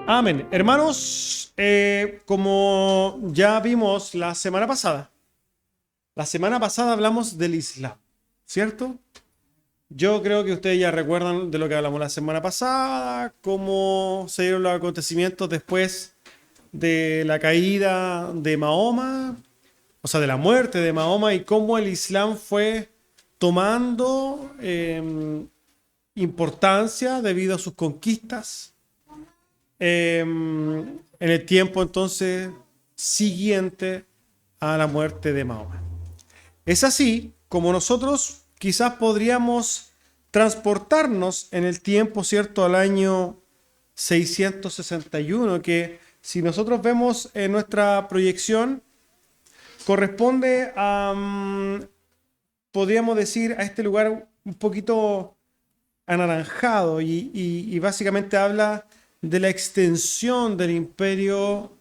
Amén. Hermanos, como ya vimos la semana pasada hablamos del Islam, ¿cierto? Yo creo que ustedes ya recuerdan de lo que hablamos la semana pasada, cómo se dieron los acontecimientos después de la caída de Mahoma, o sea, de la muerte de Mahoma y cómo el Islam fue tomando importancia debido a sus conquistas en el tiempo entonces siguiente a la muerte de Mahoma. Es así como nosotros quizás podríamos transportarnos en el tiempo, ¿cierto?, al año 661, que si nosotros vemos en nuestra proyección, corresponde a, podríamos decir, a este lugar un poquito anaranjado y básicamente habla de la extensión del imperio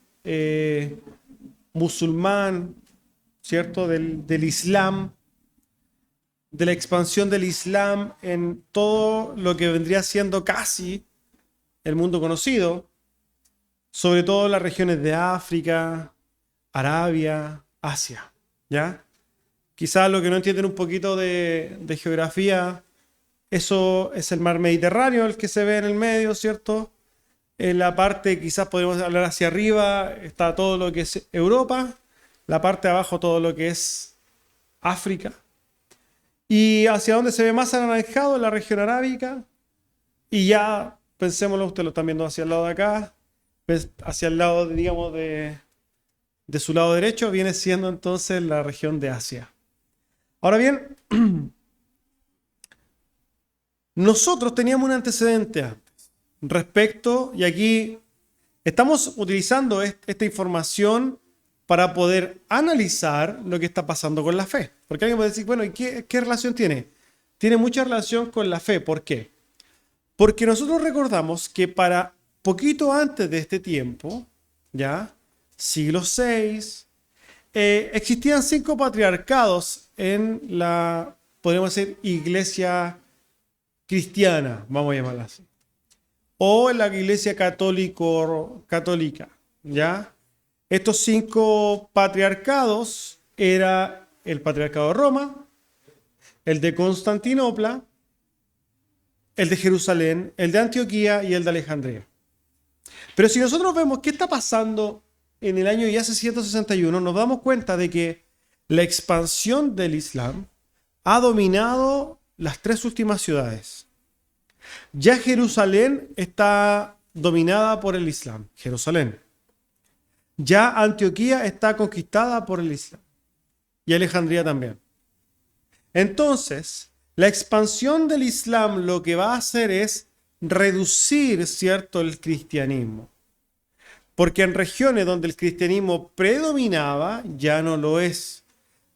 musulmán, ¿cierto? Del Islam, de la expansión del Islam en todo lo que vendría siendo casi el mundo conocido, sobre todo las regiones de África, Arabia, Asia, ¿ya? Quizás lo que no entienden un poquito de geografía, eso es el mar Mediterráneo, el que se ve en el medio, ¿cierto? En la parte, quizás podemos hablar hacia arriba, está todo lo que es Europa, la parte de abajo todo lo que es África, y hacia donde se ve más anaranjado, la región arábica, y ya, pensémoslo, ustedes lo están viendo hacia el lado de acá, hacia el lado, digamos, de su lado derecho, viene siendo entonces la región de Asia. Ahora bien, nosotros teníamos un antecedente antes respecto, y aquí estamos utilizando esta información para poder analizar lo que está pasando con la fe. Porque alguien puede decir, bueno, ¿y qué relación tiene? Tiene mucha relación con la fe. ¿Por qué? Porque nosotros recordamos que para poquito antes de este tiempo, ya, siglo VI, existían 5 patriarcados en la, podríamos decir, iglesia cristiana, vamos a llamarla así, o en la iglesia católica, ¿ya? Estos 5 patriarcados era el patriarcado de Roma, el de Constantinopla, el de Jerusalén, el de Antioquía y el de Alejandría. Pero si nosotros vemos qué está pasando en el año ya 661, nos damos cuenta de que la expansión del Islam ha dominado las 3 últimas ciudades. Ya Jerusalén está dominada por el Islam, Jerusalén. Ya Antioquía está conquistada por el Islam. Y Alejandría también. Entonces, la expansión del Islam lo que va a hacer es reducir, ¿cierto?, el cristianismo. Porque en regiones donde el cristianismo predominaba, ya no lo es.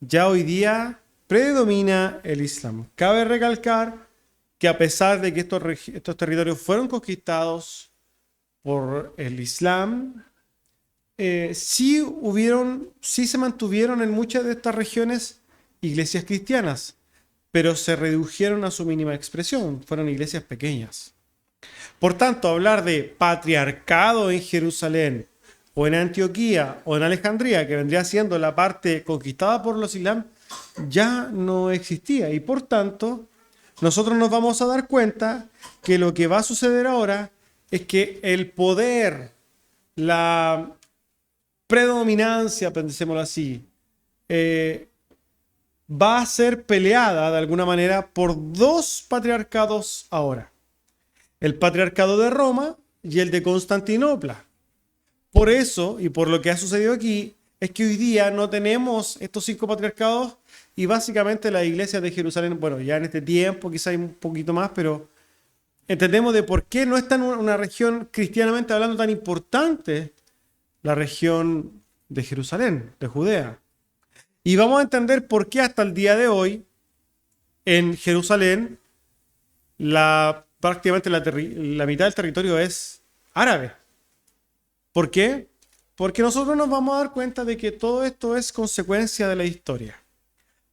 Ya hoy día predomina el Islam. Cabe recalcar que a pesar de que estos territorios fueron conquistados por el Islam, sí se mantuvieron en muchas de estas regiones iglesias cristianas, pero se redujeron a su mínima expresión, fueron iglesias pequeñas. Por tanto, hablar de patriarcado en Jerusalén, o en Antioquía, o en Alejandría, que vendría siendo la parte conquistada por los islam, ya no existía. Y por tanto, nosotros nos vamos a dar cuenta que lo que va a suceder ahora es que el poder, la predominancia, pensémoslo así, va a ser peleada de alguna manera por 2 patriarcados ahora. El patriarcado de Roma y el de Constantinopla. Por eso, y por lo que ha sucedido aquí, es que hoy día no tenemos estos 5 patriarcados y básicamente la iglesia de Jerusalén, bueno, ya en este tiempo quizá hay un poquito más, pero entendemos de por qué no está en una región cristianamente hablando tan importante, la región de Jerusalén, de Judea. Y vamos a entender por qué hasta el día de hoy en Jerusalén prácticamente la mitad del territorio es árabe. ¿Por qué? Porque nosotros nos vamos a dar cuenta de que todo esto es consecuencia de la historia.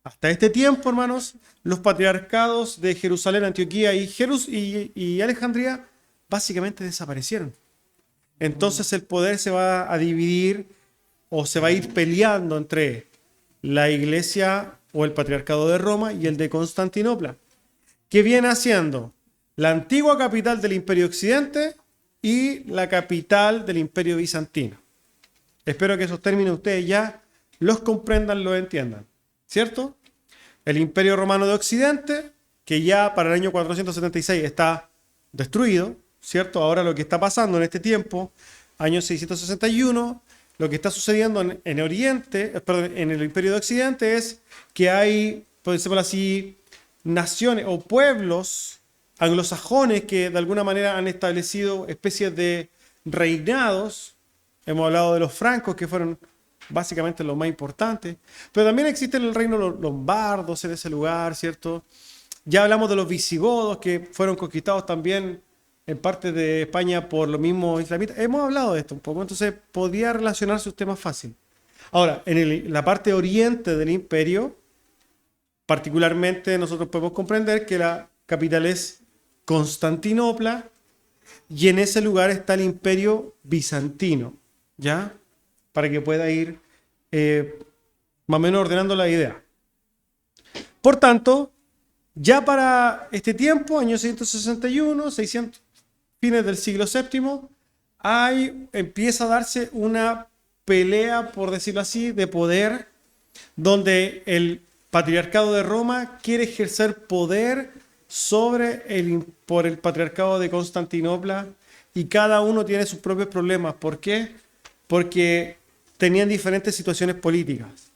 Hasta este tiempo, hermanos, los patriarcados de Jerusalén, Antioquía y Alejandría básicamente desaparecieron. entonces el poder se va a dividir o se va a ir peleando entre la iglesia o el patriarcado de Roma y el de Constantinopla. ¿Qué viene haciendo? La antigua capital del Imperio Occidente y la capital del Imperio Bizantino. Espero que esos términos ustedes ya los comprendan, los entiendan, ¿cierto? El Imperio Romano de Occidente, que ya para el año 476 está destruido, ¿cierto? Ahora lo que está pasando en este tiempo, año 661, lo que está sucediendo en Oriente, perdón, en el Imperio de Occidente es que hay, por decirlo así, naciones o pueblos anglosajones que de alguna manera han establecido especies de reinados. Hemos hablado de los francos, que fueron básicamente los más importantes, pero también existe el reino lombardos en ese lugar, ¿cierto? Ya hablamos de los visigodos, que fueron conquistados también en parte de España por los mismos islamitas. Hemos hablado de esto un poco, entonces podría relacionarse usted más fácil. Ahora, en la parte oriente del imperio, particularmente nosotros podemos comprender que la capital es Constantinopla y en ese lugar está el imperio bizantino, ¿ya? Para que pueda ir más o menos ordenando la idea. Por tanto, ya para este tiempo, año 161, 600, fines del siglo VII, empieza a darse una pelea, por decirlo así, de poder, donde el patriarcado de Roma quiere ejercer poder por el patriarcado de Constantinopla y cada uno tiene sus propios problemas. ¿Por qué? Porque tenían diferentes situaciones políticas.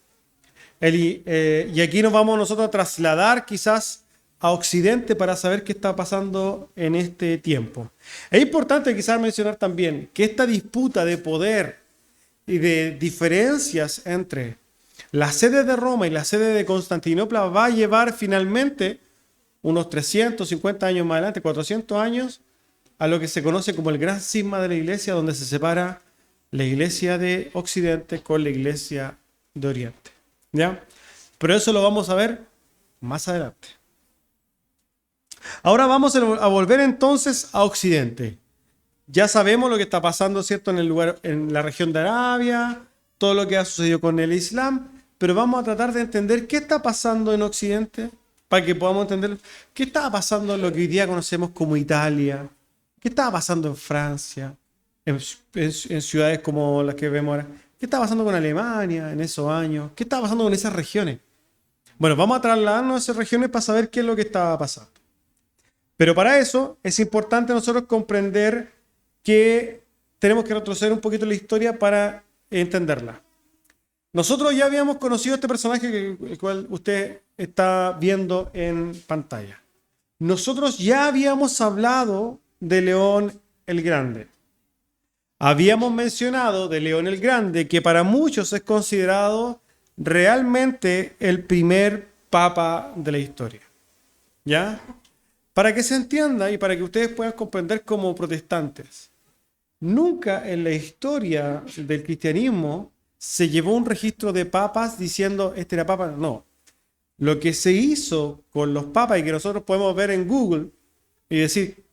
Y aquí nos vamos nosotros a trasladar quizás a Occidente para saber qué está pasando en este tiempo. Es importante quizás mencionar también que esta disputa de poder y de diferencias entre la sede de Roma y la sede de Constantinopla va a llevar finalmente unos 350 años más adelante, 400 años, a lo que se conoce como el gran cisma de la iglesia, donde se separa la iglesia de Occidente con la iglesia de Oriente. ¿Ya? Pero eso lo vamos a ver más adelante. Ahora vamos a volver entonces a Occidente. Ya sabemos lo que está pasando, ¿cierto? En la región de Arabia, todo lo que ha sucedido con el Islam, pero vamos a tratar de entender qué está pasando en Occidente para que podamos entender qué estaba pasando en lo que hoy día conocemos como Italia, qué estaba pasando en Francia, en ciudades como las que vemos ahora, qué estaba pasando con Alemania en esos años, qué estaba pasando con esas regiones. Bueno, vamos a trasladarnos a esas regiones para saber qué es lo que estaba pasando. Pero para eso es importante nosotros comprender que tenemos que retroceder un poquito en la historia para entenderla. Nosotros ya habíamos conocido a este personaje el cual usted está viendo en pantalla. Nosotros ya habíamos hablado de León el Grande. Habíamos mencionado de León el Grande que para muchos es considerado realmente el primer papa de la historia. ¿Ya? Para que se entienda y para que ustedes puedan comprender como protestantes, nunca en la historia del cristianismo se llevó un registro de papas diciendo este era papa. No. Lo que se hizo con los papas y que nosotros podemos ver en Google y decir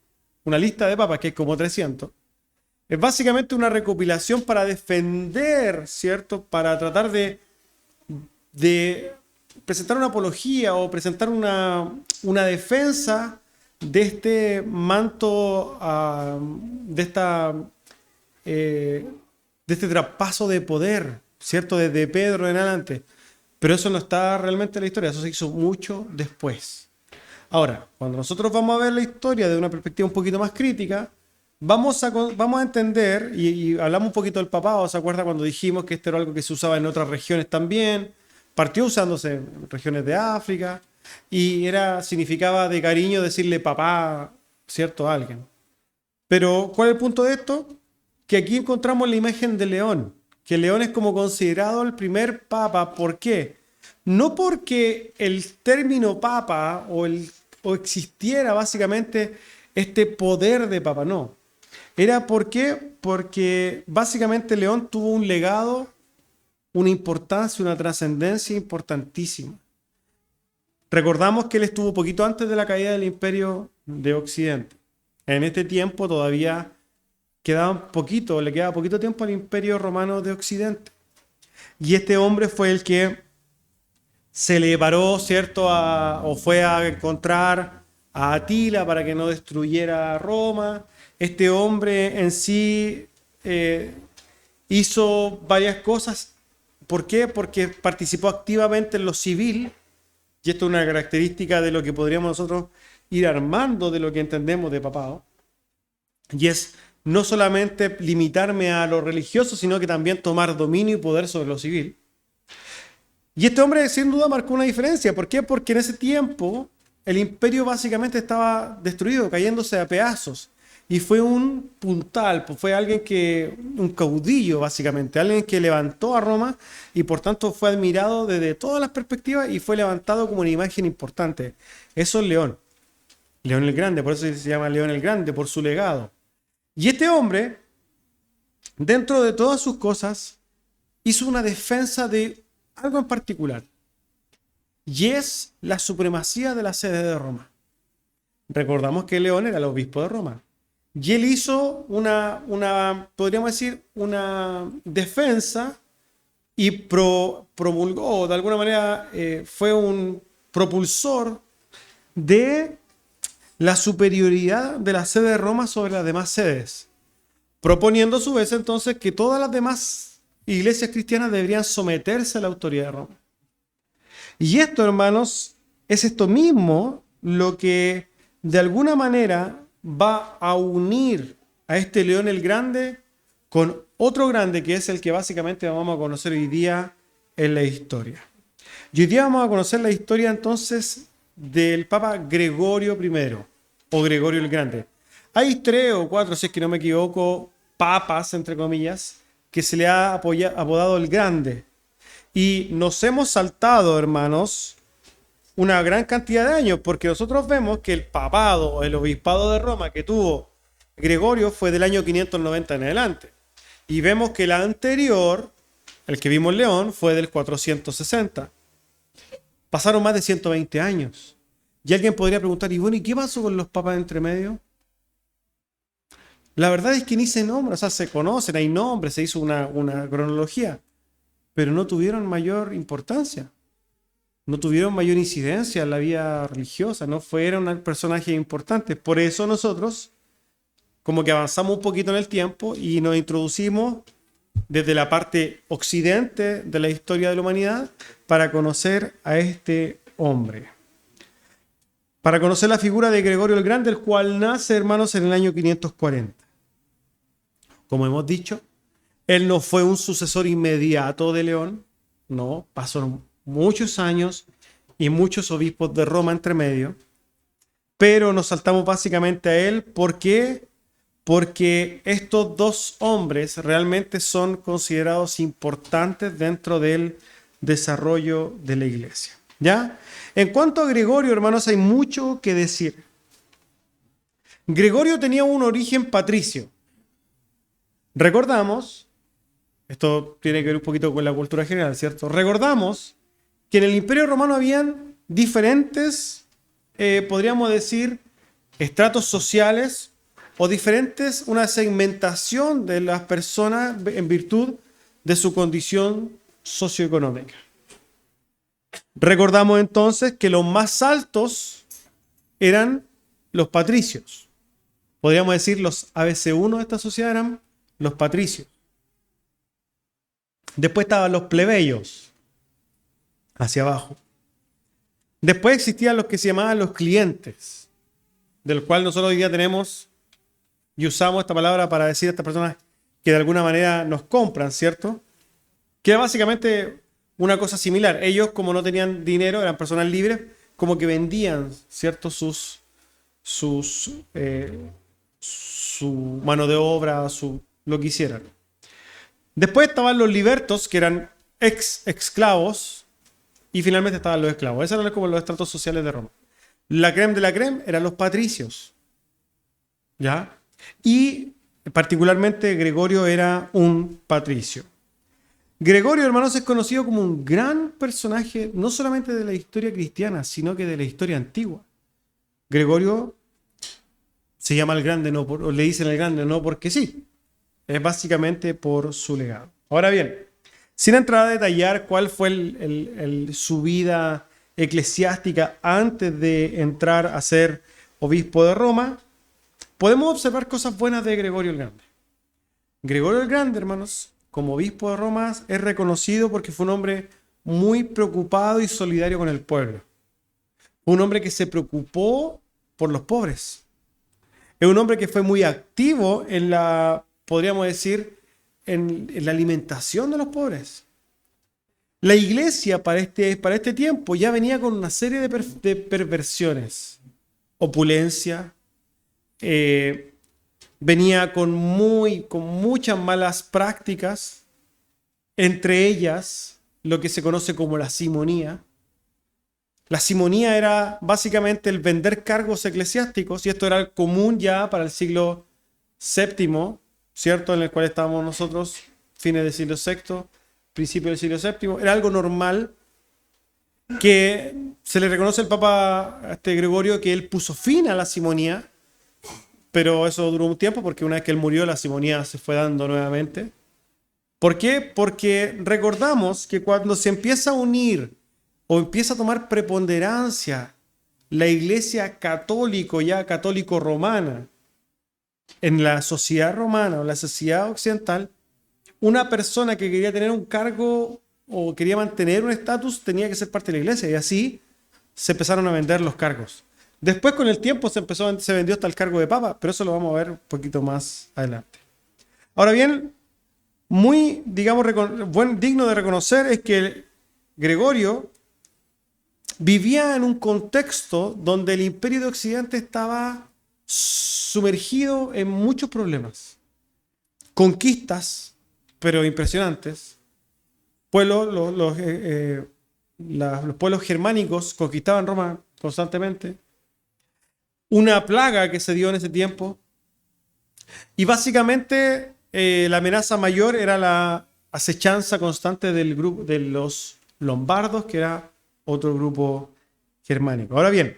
una lista de papas que es como 300, es básicamente una recopilación para defender, ¿cierto? Para tratar de presentar una apología o presentar una defensa de este manto, de este traspaso de poder, ¿cierto? Desde Pedro en adelante. Pero eso no está realmente en la historia, eso se hizo mucho después. Ahora, cuando nosotros vamos a ver la historia de una perspectiva un poquito más crítica, vamos a entender, y hablamos un poquito del papado, ¿se acuerda cuando dijimos que esto era algo que se usaba en otras regiones también? Partió usándose en regiones de África y significaba de cariño decirle papá, ¿cierto? A alguien. Pero, ¿cuál es el punto de esto? Que aquí encontramos la imagen de León, que León es como considerado el primer papa. ¿Por qué? No porque el término papa o existiera básicamente este poder de papa, no. Era porque básicamente León tuvo un legado, una importancia, una trascendencia importantísima. Recordamos que él estuvo poquito antes de la caída del Imperio de Occidente. En este tiempo todavía le quedaba poquito tiempo al Imperio Romano de Occidente. Y este hombre fue el que se le paró, ¿cierto? O fue a encontrar a Atila para que no destruyera Roma. Este hombre en sí hizo varias cosas. ¿Por qué? Porque participó activamente en lo civil. Y esto es una característica de lo que podríamos nosotros ir armando de lo que entendemos de papado. Y es no solamente limitarme a lo religioso, sino que también tomar dominio y poder sobre lo civil. Y este hombre sin duda marcó una diferencia. ¿Por qué? Porque en ese tiempo el imperio básicamente estaba destruido, cayéndose a pedazos. Y fue un puntal, pues fue un caudillo básicamente, alguien que levantó a Roma y por tanto fue admirado desde todas las perspectivas y fue levantado como una imagen importante. Eso es León, León el Grande, por eso se llama León el Grande, por su legado. Y este hombre, dentro de todas sus cosas, hizo una defensa de algo en particular, y es la supremacía de la sede de Roma. Recordamos que León era el obispo de Roma. Y él hizo podríamos decir, una defensa y promulgó, de alguna manera, fue un propulsor de la superioridad de la sede de Roma sobre las demás sedes, proponiendo a su vez entonces que todas las demás iglesias cristianas deberían someterse a la autoridad de Roma. Y esto, hermanos, es esto mismo lo que de alguna manera va a unir a este León el Grande con otro grande que es el que básicamente vamos a conocer hoy día en la historia. Y hoy día vamos a conocer la historia entonces del Papa Gregorio I o Gregorio el Grande. Hay 3 o 4, si es que no me equivoco, papas, entre comillas, que se le ha apodado el Grande. Y nos hemos saltado, hermanos, una gran cantidad de años, porque nosotros vemos que el papado o el obispado de Roma que tuvo Gregorio fue del año 590 en adelante. Y vemos que la anterior, el que vimos en León, fue del 460. Pasaron más de 120 años. Y alguien podría preguntar, y bueno, ¿y qué pasó con los papas entre medio? La verdad es que ni se nombra, o sea, se conocen, hay nombres, se hizo una cronología, pero no tuvieron mayor importancia. No tuvieron mayor incidencia en la vida religiosa, no fueron personajes importantes. Por eso nosotros como que avanzamos un poquito en el tiempo y nos introducimos desde la parte occidente de la historia de la humanidad para conocer a este hombre. Para conocer la figura de Gregorio el Grande, el cual nace, hermanos, en el año 540. Como hemos dicho, él no fue un sucesor inmediato de León, no, pasaron muchos años y muchos obispos de Roma entre medio, pero nos saltamos básicamente a él. ¿Por qué? Porque estos dos hombres realmente son considerados importantes dentro del desarrollo de la iglesia. ¿Ya? En cuanto a Gregorio, hermanos, hay mucho que decir. Gregorio tenía un origen patricio. Recordamos, esto tiene que ver un poquito con la cultura general, ¿cierto? Recordamos que en el Imperio Romano habían diferentes, podríamos decir, estratos sociales o diferentes, una segmentación de las personas en virtud de su condición socioeconómica. Recordamos entonces que los más altos eran los patricios. Podríamos decir los ABC1 de esta sociedad eran los patricios. Después estaban los plebeyos, hacia abajo. Después existían los que se llamaban los clientes, del cual nosotros hoy día tenemos y usamos esta palabra para decir a estas personas que de alguna manera nos compran, ¿cierto? Que era básicamente una cosa similar. Ellos, como no tenían dinero, eran personas libres, como que vendían, ¿cierto? Su mano de obra, lo que hicieran. Después estaban los libertos, que eran esclavos, y finalmente estaban los esclavos. Esos eran como los estratos sociales de Roma. La crème de la crème eran los patricios. ¿Ya? Y particularmente Gregorio era un patricio. Gregorio, hermanos, es conocido como un gran personaje, no solamente de la historia cristiana, sino que de la historia antigua. Gregorio se llama el Grande, o le dicen el Grande, no porque sí, es básicamente por su legado. Ahora bien, sin entrar a detallar cuál fue su vida eclesiástica antes de entrar a ser obispo de Roma, podemos observar cosas buenas de Gregorio el Grande. Gregorio el Grande, hermanos, como obispo de Roma, es reconocido porque fue un hombre muy preocupado y solidario con el pueblo. Un hombre que se preocupó por los pobres. Es un hombre que fue muy activo en la, podríamos decir, en la alimentación de los pobres. La iglesia para este tiempo ya venía con una serie de perversiones. Opulencia, venía con muchas malas prácticas, entre ellas lo que se conoce como la simonía. La simonía era básicamente el vender cargos eclesiásticos, y esto era común ya para el siglo VII, ¿cierto? En el cual estábamos nosotros, fines del siglo VI, principio del siglo VII. Era algo normal que se le reconoce al Papa Gregorio que él puso fin a la simonía, pero eso duró un tiempo porque una vez que él murió la simonía se fue dando nuevamente. ¿Por qué? Porque recordamos que cuando se empieza a unir o empieza a tomar preponderancia la iglesia católico romana en la sociedad romana o la sociedad occidental, una persona que quería tener un cargo o quería mantener un estatus tenía que ser parte de la iglesia, y así se empezaron a vender los cargos. Después, con el tiempo, se vendió hasta el cargo de papa, pero eso lo vamos a ver un poquito más adelante. Ahora bien, muy, digamos, digno de reconocer es que Gregorio vivía en un contexto donde el Imperio de Occidente estaba sumergido en muchos problemas. Conquistas, pero impresionantes. Los pueblos germánicos conquistaban Roma constantemente. Una plaga que se dio en ese tiempo. Y básicamente la amenaza mayor era la acechanza constante del grupo de los lombardos, que era otro grupo germánico. Ahora bien,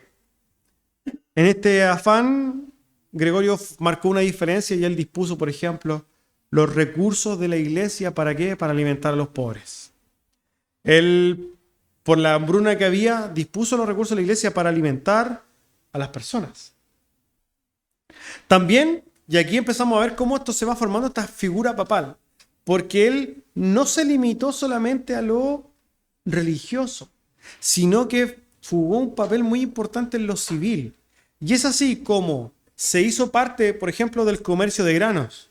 en este afán, Gregorio marcó una diferencia y él dispuso, por ejemplo, los recursos de la iglesia. ¿Para qué? Para alimentar a los pobres. Él, por la hambruna que había, dispuso los recursos de la iglesia para alimentar a las personas. También, y aquí empezamos a ver cómo esto se va formando, esta figura papal, porque él no se limitó solamente a lo religioso, sino que jugó un papel muy importante en lo civil. Y es así como se hizo parte, por ejemplo, del comercio de granos.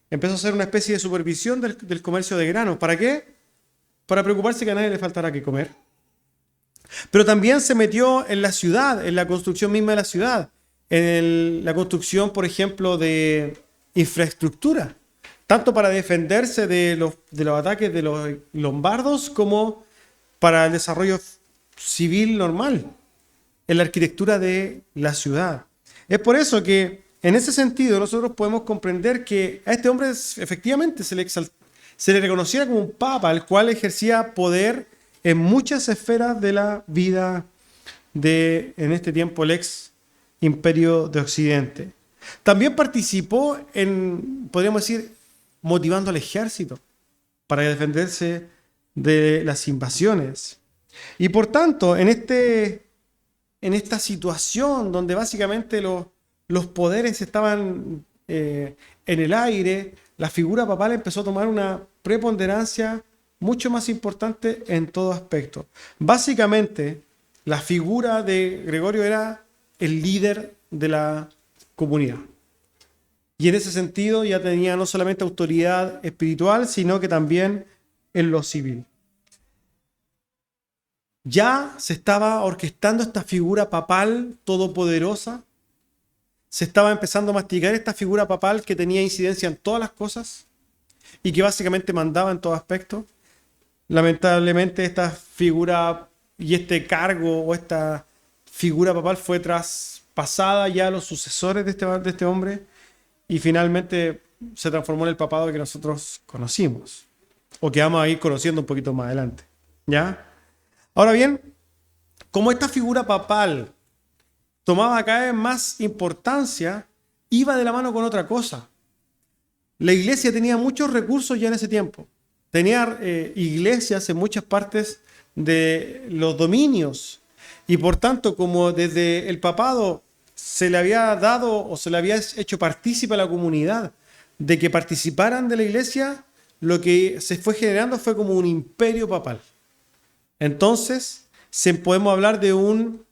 Empezó a hacer una especie de supervisión del comercio de granos. ¿Para qué? Para preocuparse que a nadie le faltara que comer. Pero también se metió en la ciudad, en la construcción misma de la ciudad, en la construcción, por ejemplo, de infraestructura, tanto para defenderse de los ataques de los lombardos como para el desarrollo civil normal, en la arquitectura de la ciudad. Es por eso que, en ese sentido, nosotros podemos comprender que a este hombre efectivamente se le reconociera como un papa, el cual ejercía poder en muchas esferas de la vida en este tiempo, el ex Imperio de Occidente. También participó en, podríamos decir, motivando al ejército para defenderse de las invasiones. Y por tanto, en esta situación donde básicamente los poderes estaban en el aire, la figura papal empezó a tomar una preponderancia mucho más importante en todo aspecto. Básicamente, la figura de Gregorio era el líder de la comunidad. Y en ese sentido ya tenía no solamente autoridad espiritual, sino que también en lo civil. Ya se estaba orquestando esta figura papal todopoderosa. Se estaba empezando a masticar esta figura papal que tenía incidencia en todas las cosas y que básicamente mandaba en todo aspecto. Lamentablemente esta figura y este cargo o esta figura papal fue traspasada ya a los sucesores de este hombre y finalmente se transformó en el papado que nosotros conocimos o que vamos a ir conociendo un poquito más adelante. ¿Ya? Ahora bien, como esta figura papal tomaba cada vez más importancia, iba de la mano con otra cosa. la iglesia tenía muchos recursos ya en ese tiempo. Tenía iglesias en muchas partes de los dominios. Y por tanto, como desde el papado se le había dado o se le había hecho partícipe a la comunidad de que participaran de la iglesia, lo que se fue generando fue como un imperio papal. Entonces, podemos hablar de un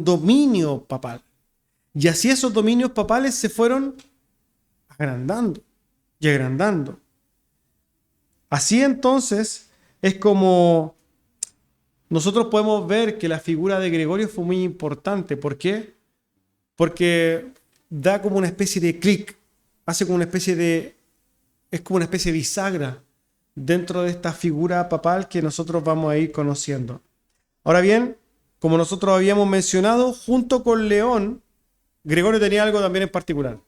dominio papal. Y así esos dominios papales se fueron agrandando y agrandando. Así entonces es como nosotros podemos ver que la figura de Gregorio fue muy importante. ¿Por qué? Porque da como una especie de clic, hace como una especie de, es como una especie de bisagra dentro de esta figura papal que nosotros vamos a ir conociendo. Ahora bien, como nosotros habíamos mencionado, junto con León, Gregorio tenía algo también en particular.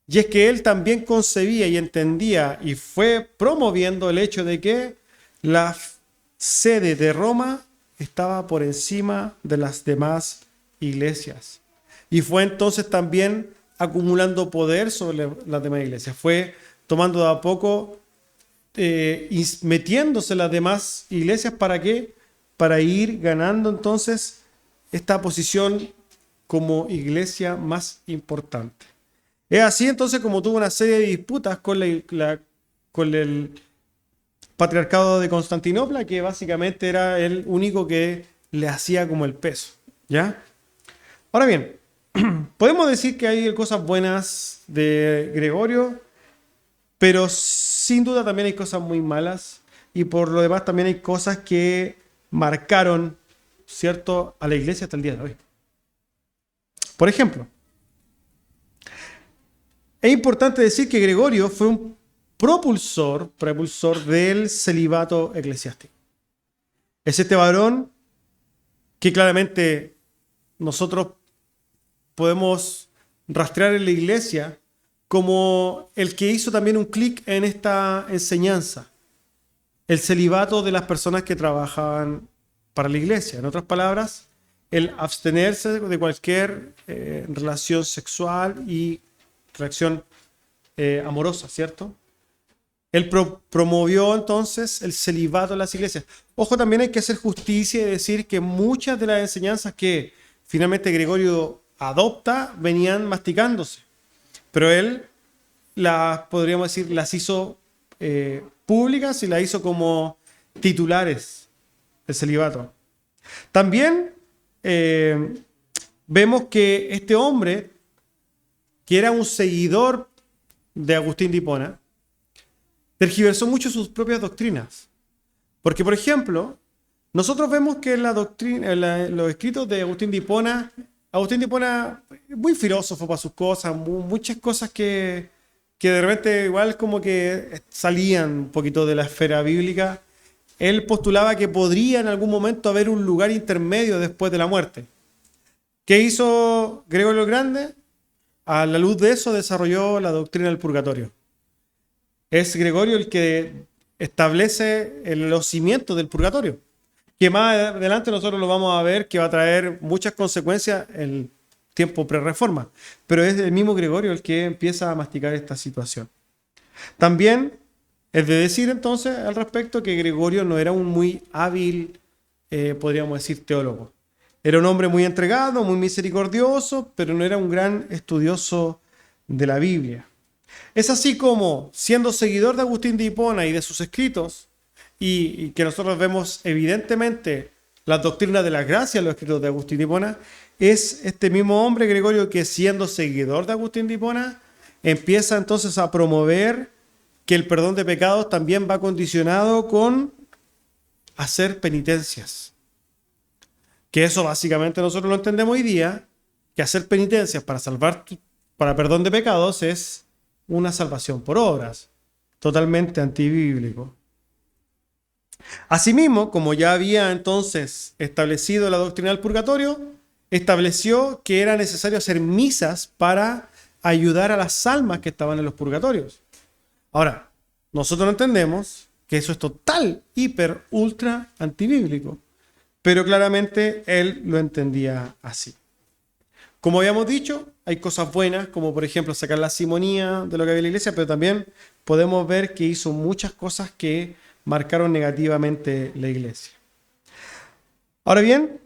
Y es que él también concebía y entendía y fue promoviendo el hecho de que la sede de Roma estaba por encima de las demás iglesias. Y fue entonces también acumulando poder sobre las demás iglesias. Fue tomando de a poco, metiéndose en las demás iglesias. ¿Para qué? Para ir ganando entonces esta posición como iglesia más importante. Es así entonces como tuvo una serie de disputas con el patriarcado de Constantinopla, que básicamente era el único que le hacía como el peso, ¿ya? Ahora bien, podemos decir que hay cosas buenas de Gregorio, pero sin duda también hay cosas muy malas, y por lo demás también hay cosas que marcaron, ¿cierto?, a la iglesia hasta el día de hoy. Por ejemplo, es importante decir que Gregorio fue un propulsor del celibato eclesiástico. Es este varón que claramente nosotros podemos rastrear en la iglesia como el que hizo también un clic en esta enseñanza. El celibato de las personas que trabajaban para la iglesia. En otras palabras, el abstenerse de cualquier relación sexual y relación amorosa, ¿cierto? Él promovió entonces el celibato en las iglesias. Ojo, también hay que hacer justicia y decir que muchas de las enseñanzas que finalmente Gregorio adopta venían masticándose. Pero él podríamos decir, las hizo públicas y las hizo como titulares del celibato. También vemos que este hombre, que era un seguidor de Agustín de Hipona, tergiversó mucho sus propias doctrinas. Porque, por ejemplo, nosotros vemos que en la doctrina, los escritos de Agustín de Hipona, muy filósofo para sus cosas, muchas cosas que de repente igual como que salían un poquito de la esfera bíblica. Él postulaba que podría en algún momento haber un lugar intermedio después de la muerte. ¿Qué hizo Gregorio el Grande? A la luz de eso desarrolló la doctrina del purgatorio. Es Gregorio el que establece los cimientos del purgatorio, que más adelante nosotros lo vamos a ver que va a traer muchas consecuencias en tiempo pre-reforma, pero es el mismo Gregorio el que empieza a masticar esta situación. También es de decir entonces al respecto que Gregorio no era un muy hábil, podríamos decir, teólogo. Era un hombre muy entregado, muy misericordioso, pero no era un gran estudioso de la Biblia. Es así como, siendo seguidor de Agustín de Hipona y de sus escritos, y que nosotros vemos evidentemente las doctrinas de la gracia en los escritos de Agustín de Hipona, es este mismo hombre, Gregorio, que siendo seguidor de Agustín de Hipona, empieza entonces a promover que el perdón de pecados también va condicionado con hacer penitencias. Que eso básicamente nosotros lo entendemos hoy día, que hacer penitencias para perdón de pecados es una salvación por obras, totalmente antibíblico. Asimismo, como ya había entonces establecido la doctrina del purgatorio, estableció que era necesario hacer misas para ayudar a las almas que estaban en los purgatorios. Ahora, nosotros entendemos que eso es total, hiper, ultra antibíblico, pero claramente él lo entendía así. Como habíamos dicho, hay cosas buenas, como por ejemplo sacar la simonía de lo que había en la iglesia, pero también podemos ver que hizo muchas cosas que marcaron negativamente la iglesia. Ahora bien,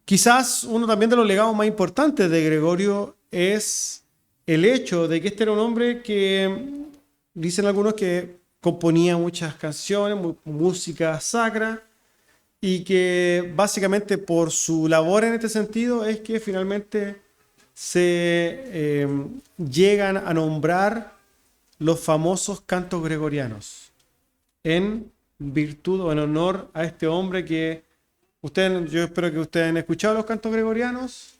quizás uno también de los legados más importantes de Gregorio es el hecho de que este era un hombre que, dicen algunos, que componía muchas canciones, música sacra, y que básicamente por su labor en este sentido es que finalmente se llegan a nombrar los famosos cantos gregorianos en virtud o en honor a este hombre que yo espero que ustedes han escuchado los cantos gregorianos.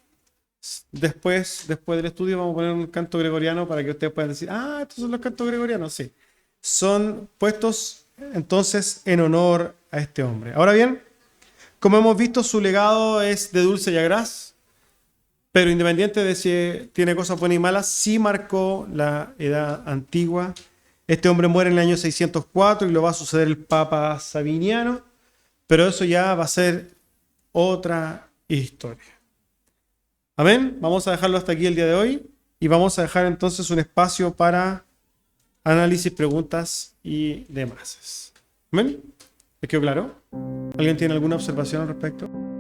Después del estudio vamos a poner un canto gregoriano para que ustedes puedan decir, ah, estos son los cantos gregorianos. Sí, son puestos entonces en honor a este hombre. Ahora bien, como hemos visto, su legado es de dulce y agraz, pero independiente de si tiene cosas buenas y malas, sí marcó la edad antigua. Este hombre muere en el año 604 y lo va a suceder el Papa Sabiniano, pero eso ya va a ser otra historia. Amén. Vamos a dejarlo hasta aquí el día de hoy y vamos a dejar entonces un espacio para análisis, preguntas y demás. Amén. ¿Les quedó claro? ¿Alguien tiene alguna observación al respecto?